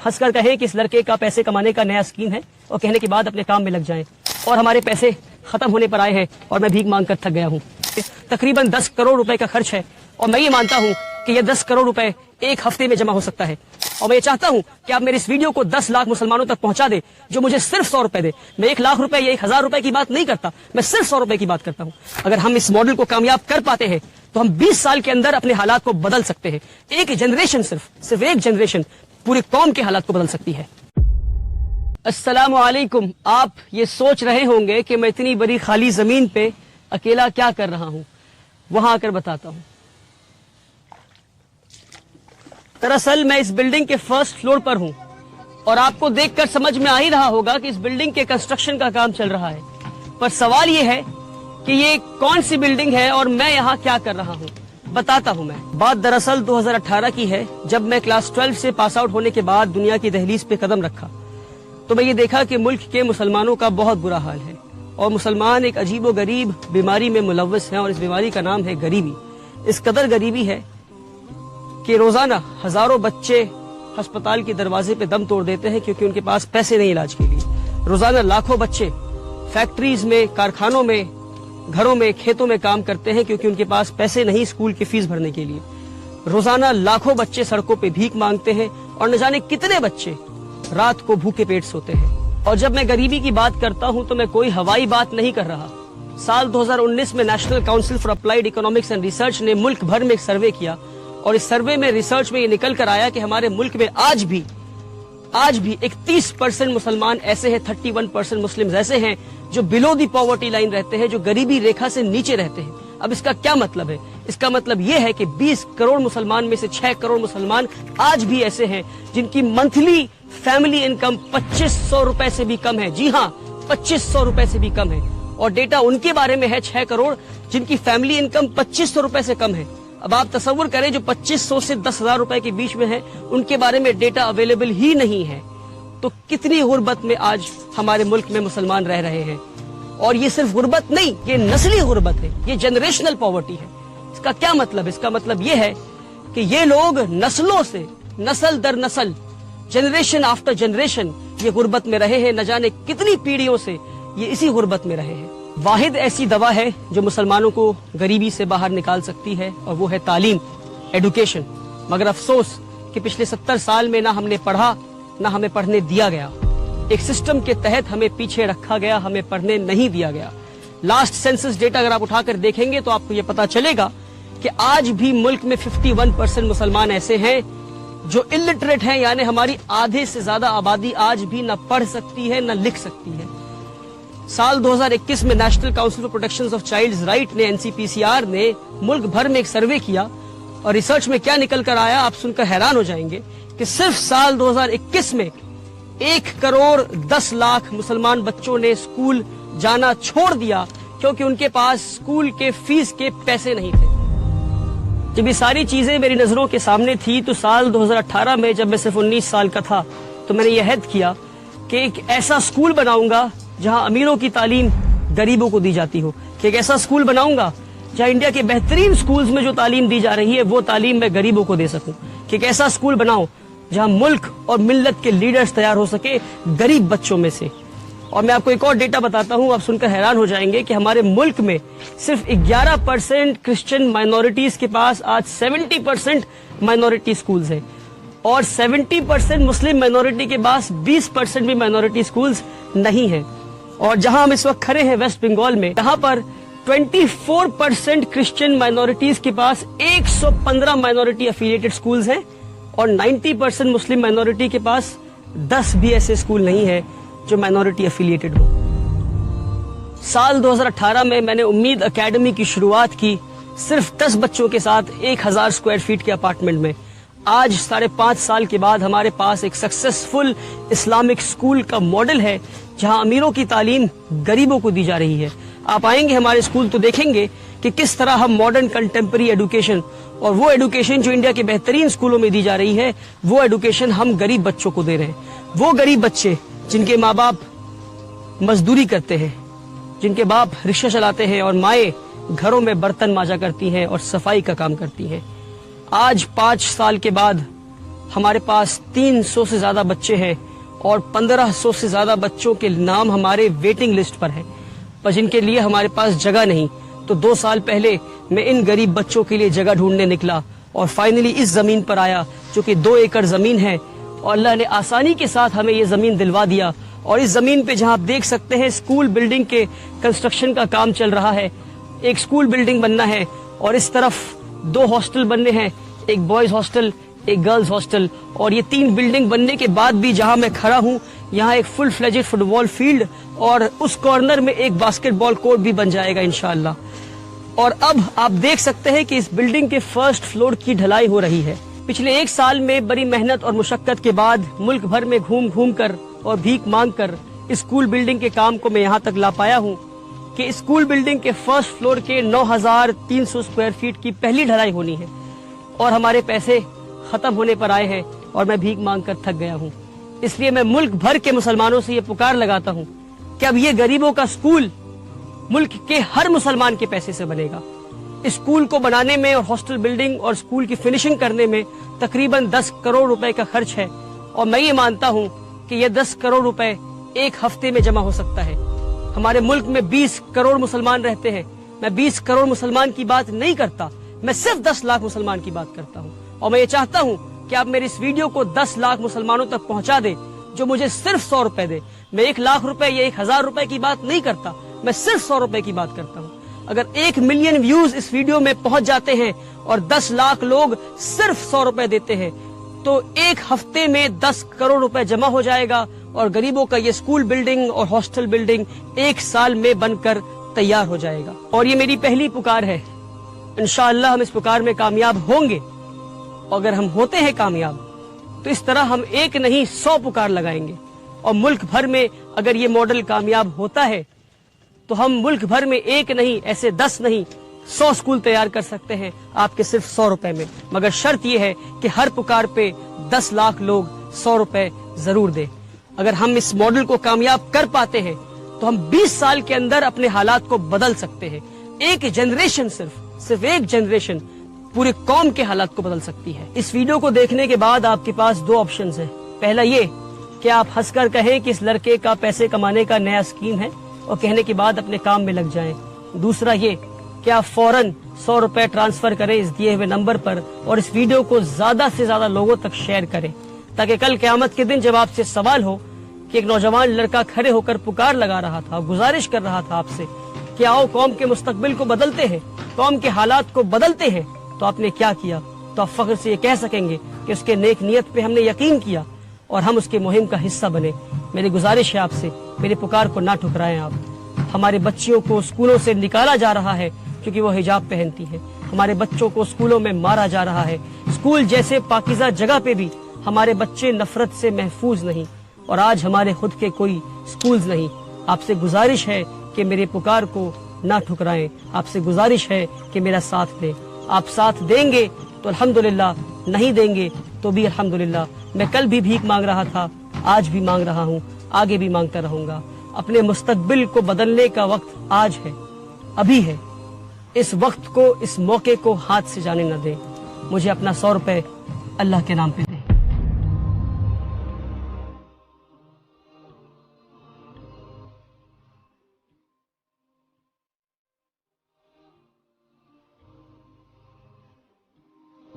हंस कर कहें कि इस लड़के का पैसे कमाने का नया स्कीम है और कहने के बाद अपने काम में लग जाएं और हमारे पैसे खत्म होने पर आए हैं और मैं भीख मांग कर थक गया हूँ। तकरीबन 10 करोड़ रुपए का खर्च है और मैं ये मानता हूँ कि ये 10 करोड़ रुपए एक हफ्ते में जमा हो सकता है और मैं ये चाहता हूँ कि आप मेरे इस वीडियो को 10 लाख मुसलमानों तक पहुंचा दे जो मुझे सिर्फ 100 रुपए दे। मैं 1 लाख रुपए या 1000 रुपए की बात नहीं करता, मैं सिर्फ 100 रुपए की बात करता हूँ। अगर हम इस मॉडल को कामयाब कर पाते हैं तो हम 20 साल के अंदर अपने हालात को बदल सकते हैं। एक जनरेशन, सिर्फ एक जनरेशन पूरी कौम के हालात को बदल सकती है। अस्सलामु अलैकुम। आप ये सोच रहे होंगे कि मैं इतनी बड़ी खाली जमीन पे अकेला क्या कर रहा हूँ, वहां आकर बताता हूँ। दरअसल मैं इस बिल्डिंग के फर्स्ट फ्लोर पर हूँ और आपको देखकर समझ में आ ही रहा होगा कि इस बिल्डिंग के कंस्ट्रक्शन का काम चल रहा है, पर सवाल ये है कि ये कौन सी बिल्डिंग है और मैं यहाँ क्या कर रहा हूँ। बताता हूँ मैं। बात दरअसल 2018 की है, जब मैं क्लास 12 से पास आउट होने के बाद दुनिया की दहलीज पे कदम रखा तो मैं ये देखा कि मुल्क के मुसलमानों का बहुत बुरा हाल है और मुसलमान एक अजीबो गरीब बीमारी में मुलव्वस हैं और इस बीमारी का नाम है गरीबी। इस कदर गरीबी है कि रोजाना हजारों बच्चे अस्पताल के दरवाजे पे दम तोड़ देते हैं क्योंकि उनके पास पैसे नहीं इलाज के लिए। रोजाना लाखों बच्चे फैक्ट्रीज में, कारखानों में, घरों में, खेतों में काम करते हैं क्योंकि उनके पास पैसे नहीं स्कूल की फीस भरने के लिए। रोजाना लाखों बच्चे सड़कों पे भीख मांगते हैं और न जाने कितने बच्चे रात को भूखे पेट सोते हैं। और जब मैं गरीबी की बात करता हूं तो मैं कोई हवाई बात नहीं कर रहा। साल 2019 में national council for applied economics and research ने मुल्क भर में एक सर्वे किया और इस सर्वे में, रिसर्च में ये निकल कर आया कि हमारे मुल्क में आज भी 31% मुसलमान ऐसे हैं, 31% मुस्लिम ऐसे हैं जो बिलो दी पॉवर्टी लाइन रहते हैं, जो गरीबी रेखा से नीचे रहते हैं। अब इसका क्या मतलब है? इसका मतलब ये है कि 20 करोड़ मुसलमान में से 6 करोड़ मुसलमान आज भी ऐसे हैं जिनकी मंथली फैमिली इनकम 2500 रुपए से भी कम है। जी हाँ, 2500 रुपए से भी कम है। और डेटा उनके बारे में है 6 करोड़ जिनकी फैमिली इनकम 2500 रुपए से कम है। अब आप तसव्वुर करें, जो 2500 से 10,000 रुपए के बीच में है उनके बारे में डेटा अवेलेबल ही नहीं है। तो कितनी गुर्बत में आज हमारे मुल्क में मुसलमान रह रहे हैं। और ये सिर्फ गुर्बत नहीं, ये नस्ली गुर्बत है, ये जनरेशनल पॉवर्टी है। इसका क्या मतलब? इसका मतलब ये है कि ये लोग नस्लों से, नस्ल दर नस्ल, जनरेशन आफ्टर जनरेशन ये गुर्बत में रहे हैं। न जाने कितनी पीढ़ियों से ये इसी गुर्बत में रहे हैं। वाहिद ऐसी दवा है जो मुसलमानों को गरीबी से बाहर निकाल सकती है और वो है तालीम, एडुकेशन। मगर अफसोस कि पिछले 70 साल में ना हमने पढ़ा, ना हमें पढ़ने दिया गया। एक सिस्टम के तहत हमें पीछे रखा गया, हमें पढ़ने नहीं दिया गया। लास्ट सेंसस डेटा अगर आप उठाकर देखेंगे तो आपको ये पता चलेगा कि आज भी मुल्क में 51% मुसलमान ऐसे हैं जो इलिटरेट हैं, यानी हमारी आधे से ज्यादा आबादी आज भी न पढ़ सकती है न लिख सकती है। साल 2021 में national council for protection of childs right ने, NCPCR ने मुल्क भर में एक सर्वे किया और रिसर्च में क्या निकल कर आया आप सुनकर हैरान हो जाएंगे कि सिर्फ साल 2021 में 1 करोड़ 10 लाख मुसलमान बच्चों ने स्कूल जाना छोड़ दिया क्योंकि उनके पास स्कूल के फीस के पैसे नहीं थे। जब ये सारी चीजें मेरी नजरों के सामने थी तो साल 2018 में, जब मैं सिर्फ 19 साल का था, तो मैंने यह अहद किया कि एक ऐसा स्कूल बनाऊंगा जहां अमीरों की तालीम गरीबों को दी जाती हो, कि एक ऐसा स्कूल बनाऊंगा जहां इंडिया के बेहतरीन स्कूल्स में जो तालीम दी जा रही है वो तालीम मैं गरीबों को दे सकूं, कि एक ऐसा स्कूल बनाऊं जहां मुल्क और मिल्लत के लीडर्स तैयार हो सके गरीब बच्चों में से। और मैं आपको एक और डेटा बताता हूं, आप सुनकर हैरान हो जाएंगे कि हमारे मुल्क में सिर्फ 11% क्रिश्चियन माइनॉरिटीज के पास आज 70% माइनॉरिटी स्कूल्स हैं और 70% मुस्लिम माइनॉरिटी के पास 20% भी माइनॉरिटी स्कूल्स नहीं है। और जहां हम इस वक्त खड़े हैं वेस्ट बंगाल में, जहां पर 24% क्रिश्चियन माइनॉरिटीज के पास 115 माइनॉरिटी एफिलिएटेड स्कूल्स हैं और 90% मुस्लिम माइनॉरिटी के पास 10 भी ऐसे स्कूल नहीं है जो माइनॉरिटी एफिलिएटेड हो। साल 2018 में मैंने उम्मीद एकेडमी की शुरुआत की सिर्फ 10 बच्चों के साथ 1000 स्क्वायर फीट के अपार्टमेंट में। आज 5.5 साल के बाद हमारे पास एक सक्सेसफुल इस्लामिक स्कूल का मॉडल है जहां अमीरों की तालीम गरीबों को दी जा रही है। आप आएंगे हमारे स्कूल तो देखेंगे कि किस तरह हम मॉडर्न कंटेम्पररी एडुकेशन, और वो एडुकेशन जो इंडिया के बेहतरीन स्कूलों में दी जा रही है, वो एडुकेशन हम गरीब बच्चों को दे रहे हैं। वो गरीब बच्चे जिनके माँ बाप मजदूरी करते हैं, जिनके बाप रिक्शा चलाते हैं और माएँ घरों में बर्तन मांजा करती हैं और सफाई का काम करती हैं, आज 5 साल के बाद ہمارے پاس 300 سے زیادہ بچے ہیں اور 1500 سے زیادہ بچوں کے نام ہمارے ویٹنگ لسٹ پر ہیں، پر جن کے لیے ہمارے پاس جگہ نہیں. تو 2 سال پہلے میں ان غریب بچوں کے لیے جگہ ڈھونڈنے نکلا اور فائنلی اس زمین پر آیا جو کہ 2 ایکڑ زمین ہے، اور اللہ نے آسانی کے ساتھ ہمیں یہ زمین دلوا دیا. اور اس زمین پہ جہاں آپ دیکھ سکتے ہیں اسکول بلڈنگ کے کنسٹرکشن کا کام چل رہا ہے. ایک اسکول بلڈنگ بننا ہے اور اس طرف 2 ہاسٹل بننے ہیں، ایک بوائز ہاسٹل ایک گرلز ہاسٹل. اور یہ 3 بلڈنگ بننے کے بعد بھی جہاں میں کھڑا ہوں یہاں ایک فل فلیجڈ فٹ بال فیلڈ اور اس کارنر میں ایک باسکٹ بال کورٹ بھی بن جائے گا انشاءاللہ. اور اب آپ دیکھ سکتے ہیں کہ اس بلڈنگ کے فرسٹ فلور کی ڈھلائی ہو رہی ہے. پچھلے 1 سال میں بڑی محنت اور مشقت کے بعد ملک بھر میں گھوم گھوم کر اور بھیک مانگ کر اسکول بلڈنگ کے کام کو میں یہاں تک لا پایا ہوں کہ اسکول بلڈنگ کے فرسٹ فلور کے 9300 اسکوائر فیٹ کی پہلی ڈھلائی ہونی ہے. اور ہمارے پیسے ختم ہونے پر آئے ہیں اور میں بھیک مانگ کر تھک گیا ہوں. اس لیے میں ملک بھر کے مسلمانوں سے یہ پکار لگاتا ہوں کہ اب یہ غریبوں کا اسکول ملک کے ہر مسلمان کے پیسے سے بنے گا. اسکول کو بنانے میں اور ہاسٹل بلڈنگ اور اسکول کی فنیشنگ کرنے میں تقریباً 10 کروڑ روپے کا خرچ ہے، اور میں یہ مانتا ہوں کہ یہ 10 کروڑ روپے ایک ہفتے میں جمع ہو سکتا ہے. ہمارے ملک میں 20 کروڑ مسلمان رہتے ہیں. میں 20 کروڑ مسلمان کی بات نہیں کرتا، میں صرف 10 لاکھ مسلمان کی بات کرتا ہوں. اور میں یہ چاہتا ہوں کہ آپ میری اس ویڈیو کو 10 لاکھ مسلمانوں تک پہنچا دیں جو مجھے صرف 100 روپے دے. میں 1 لاکھ روپے یا 1000 روپے کی بات نہیں کرتا، میں صرف 100 روپے کی بات کرتا ہوں. اگر 1 ملین ویوز اس ویڈیو میں پہنچ جاتے ہیں اور 10 لاکھ لوگ صرف 100 روپے دیتے ہیں تو ایک ہفتے میں 10 کروڑ روپے جمع ہو جائے گا اور غریبوں کا یہ اسکول بلڈنگ اور ہاسٹل بلڈنگ 1 سال میں بن کر تیار ہو جائے گا. اور یہ میری پہلی پکار ہے. انشاءاللہ ہم اس پکار میں کامیاب ہوں گے. اگر ہم ہوتے ہیں کامیاب تو اس طرح ہم 1 نہیں 100 پکار لگائیں گے. اور ملک بھر میں اگر یہ ماڈل کامیاب ہوتا ہے تو ہم ملک بھر میں 1 نہیں ایسے 10 نہیں 100 اسکول تیار کر سکتے ہیں آپ کے صرف 100 روپے میں. مگر شرط یہ ہے کہ ہر پکار پہ 10 لاکھ لوگ 100 روپے ضرور دیں. اگر ہم اس ماڈل کو کامیاب کر پاتے ہیں تو ہم 20 سال کے اندر اپنے حالات کو بدل سکتے ہیں. ایک جنریشن صرف ایک جنریشن پورے قوم کے حالات کو بدل سکتی ہے. اس ویڈیو کو دیکھنے کے بعد آپ کے پاس 2 آپشنز ہیں. پہلا یہ کہ آپ ہنس کر کہیں کہ اس لڑکے کا پیسے کمانے کا نیا اسکیم ہے اور کہنے کے بعد اپنے کام میں لگ جائیں. دوسرا یہ کہ آپ فوراً 100 روپے ٹرانسفر کریں اس دیے ہوئے نمبر پر اور اس ویڈیو کو زیادہ سے زیادہ لوگوں تک شیئر کریں تاکہ کل قیامت کے دن جب آپ سے سوال ہو کہ ایک نوجوان لڑکا کھڑے ہو کر پکار لگا رہا تھا، گزارش کر رہا تھا آپ سے کہ آؤ قوم کے مستقبل کو بدلتے ہیں، قوم کے حالات کو بدلتے ہیں، تو آپ نے کیا کیا، تو آپ فخر سے یہ کہہ سکیں گے کہ اس کے نیک نیت پہ ہم نے یقین کیا اور ہم اس کے مہم کا حصہ بنے. میری گزارش ہے آپ سے، میری پکار کو نہ ٹھکرائیں. آپ ہمارے بچیوں کو اسکولوں سے نکالا جا رہا ہے کیونکہ وہ حجاب پہنتی ہے. ہمارے بچوں کو اسکولوں میں مارا جا رہا ہے. اسکول جیسے پاکیزہ جگہ پہ بھی ہمارے بچے نفرت سے محفوظ نہیں، اور آج ہمارے خود کے کوئی اسکولز نہیں. آپ سے گزارش ہے کہ میرے پکار کو نہ ٹھکرائیں. آپ سے گزارش ہے کہ میرا ساتھ دیں. آپ ساتھ دیں گے تو الحمدللہ، نہیں دیں گے تو بھی الحمدللہ. میں کل بھی بھیک مانگ رہا تھا، آج بھی مانگ رہا ہوں، آگے بھی مانگتا رہوں گا. اپنے مستقبل کو بدلنے کا وقت آج ہے، ابھی ہے. اس وقت کو، اس موقع کو ہاتھ سے جانے نہ دیں. مجھے اپنا 100 روپے اللہ کے نام پہ دیں.